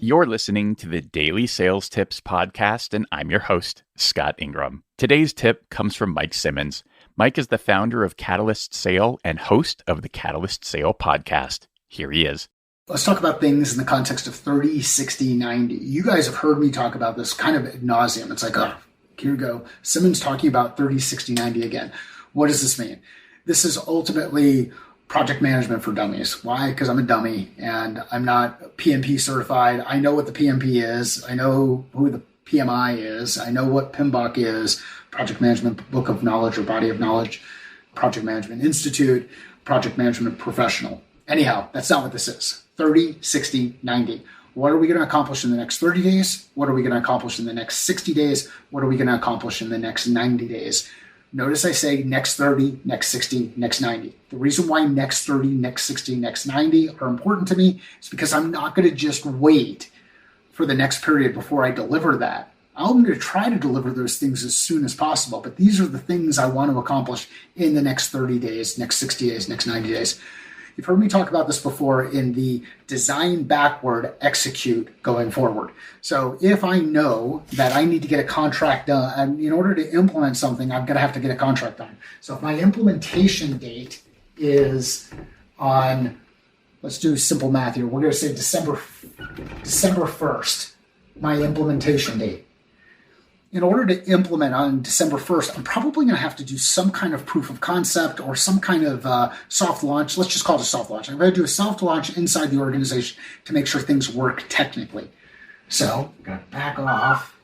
You're listening to the Daily Sales Tips podcast, and I'm your host, Scott Ingram. Today's tip comes from Mike Simmons. Mike is the founder of Catalyst Sale and host of the Catalyst Sale podcast. Here he is. Let's talk about things in the context of 30, 60, 90. You guys have heard me talk about this kind of ad nauseum. It's like, oh, here we go. Simmons talking about 30, 60, 90 again. What does this mean? This is ultimately project management for dummies. Why? Because I'm a dummy and I'm not PMP certified. I know what the PMP is. I know who the PMI is. I know what PMBOK is, Project Management Book of Knowledge or Body of Knowledge, Project Management Institute, Project Management Professional. Anyhow, that's not what this is. 30, 60, 90. What are we going to accomplish in the next 30 days? What are we going to accomplish in the next 60 days? What are we going to accomplish in the next 90 days? Notice I say next 30, next 60, next 90. The reason why next 30, next 60, next 90 are important to me is because I'm not going to just wait for the next period before I deliver that. I'm going to try to deliver those things as soon as possible, but these are the things I want to accomplish in the next 30 days, next 60 days, next 90 days. You've heard me talk about this before in the design backward, execute going forward. So if I know that I need to get a contract done, and in order to implement something, I'm going to have to get a contract done. So if my implementation date is on, let's do simple math here. We're going to say December 1st, my implementation date. In order to implement on December 1st, I'm probably going to have to do some kind of proof of concept or some kind of soft launch. Let's just call it a soft launch. I'm going to do a soft launch inside the organization to make sure things work technically. So I'm going to back off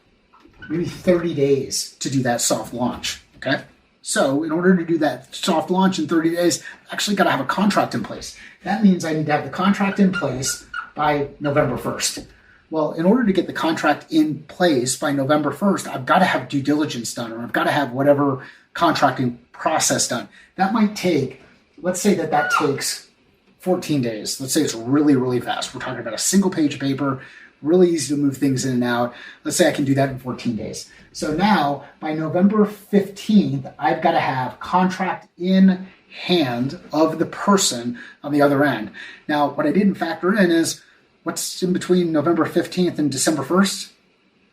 maybe 30 days to do that soft launch. Okay. So in order to do that soft launch in 30 days, I actually got to have a contract in place. That means I need to have the contract in place by November 1st. Well, in order to get the contract in place by November 1st, I've got to have due diligence done, or I've got to have whatever contracting process done. That might take, let's say that takes 14 days. Let's say it's really, really fast. We're talking about a single page paper, really easy to move things in and out. Let's say I can do that in 14 days. So now by November 15th, I've got to have contract in hand of the person on the other end. Now, what I didn't factor in is, what's in between November 15th and December 1st?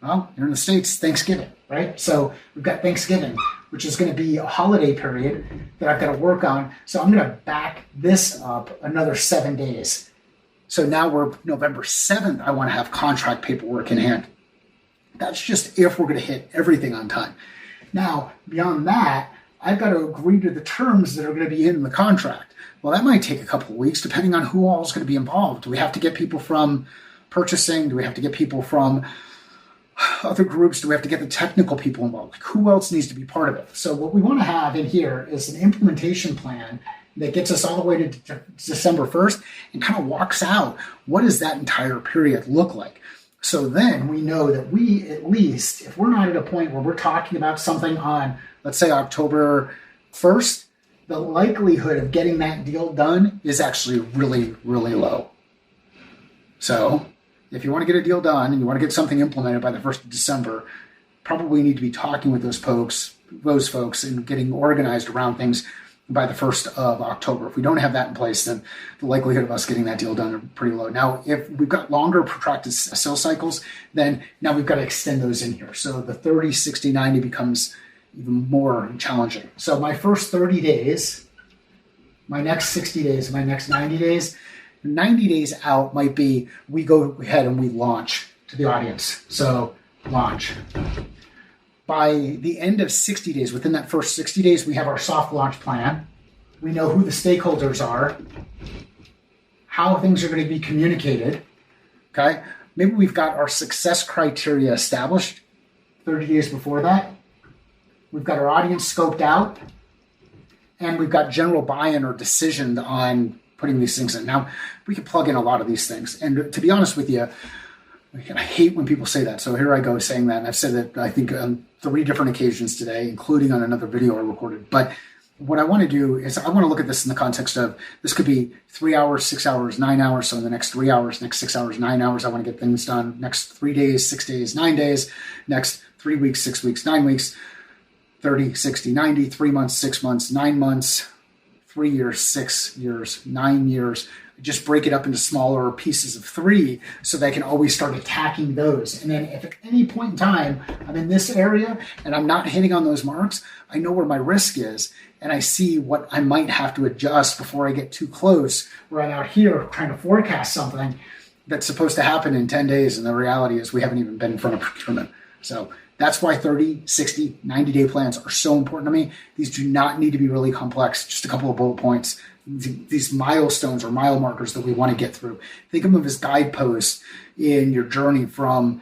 Well, here in the States, Thanksgiving, right? So we've got Thanksgiving, which is going to be a holiday period that I've got to work on. So I'm going to back this up another 7 days. So now we're November 7th, I want to have contract paperwork in hand. That's just if we're going to hit everything on time. Now, beyond that, I've got to agree to the terms that are going to be in the contract. Well, that might take a couple of weeks, depending on who all is going to be involved. Do we have to get people from purchasing? Do we have to get people from other groups? Do we have to get the technical people involved? Like, who else needs to be part of it? So what we want to have in here is an implementation plan that gets us all the way to December 1st and kind of walks out what does that entire period look like. So then we know that we, at least, if we're not at a point where we're talking about something on, let's say, October 1st, the likelihood of getting that deal done is actually really, really low. So if you want to get a deal done and you want to get something implemented by the 1st of December, probably need to be talking with those folks and getting organized around things by the 1st of October. If we don't have that in place, then the likelihood of us getting that deal done are pretty low. Now, if we've got longer protracted sales cycles, then now we've got to extend those in here. So the 30, 60, 90 becomes even more challenging. So my first 30 days, my next 60 days, my next 90 days, 90 days out might be we go ahead and we launch to the audience. So launch. By the end of 60 days, within that first 60 days, we have our soft launch plan. We know who the stakeholders are, how things are going to be communicated. Okay. Maybe we've got our success criteria established 30 days before that. We've got our audience scoped out, and we've got general buy-in or decision on putting these things in. Now, we can plug in a lot of these things. And to be honest with you, I hate when people say that. So here I go saying that. And I've said that, I think, on 3 different occasions today, including on another video I recorded. But what I want to do is I want to look at this in the context of this could be 3 hours, 6 hours, 9 hours. So in the next 3 hours, next 6 hours, 9 hours, I want to get things done. Next 3 days, 6 days, 9 days. Next 3 weeks, 6 weeks, 9 weeks. 30, 60, 90, 3 months, 6 months, 9 months, 3 years, 6 years, 9 years. Just break it up into smaller pieces of 3 so they can always start attacking those. And then if at any point in time I'm in this area and I'm not hitting on those marks, I know where my risk is and I see what I might have to adjust before I get too close, where I'm out here trying to forecast something that's supposed to happen in 10 days. And the reality is we haven't even been in front of procurement. So that's why 30, 60, 90-day plans are so important to me. These do not need to be really complex, just a couple of bullet points. These milestones or mile markers that we want to get through. Think of them as guideposts in your journey from,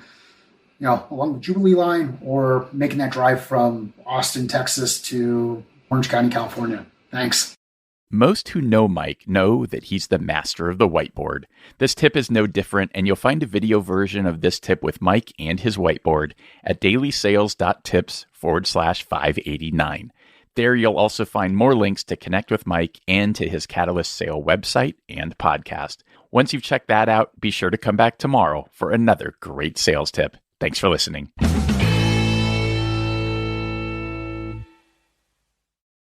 along the Jubilee line or making that drive from Austin, Texas to Orange County, California. Thanks. Most who know Mike know that he's the master of the whiteboard. This tip is no different, and you'll find a video version of this tip with Mike and his whiteboard at DailySales.Tips/589. There you'll also find more links to connect with Mike and to his Catalyst Sale website and podcast. Once you've checked that out, be sure to come back tomorrow for another great sales tip. Thanks for listening.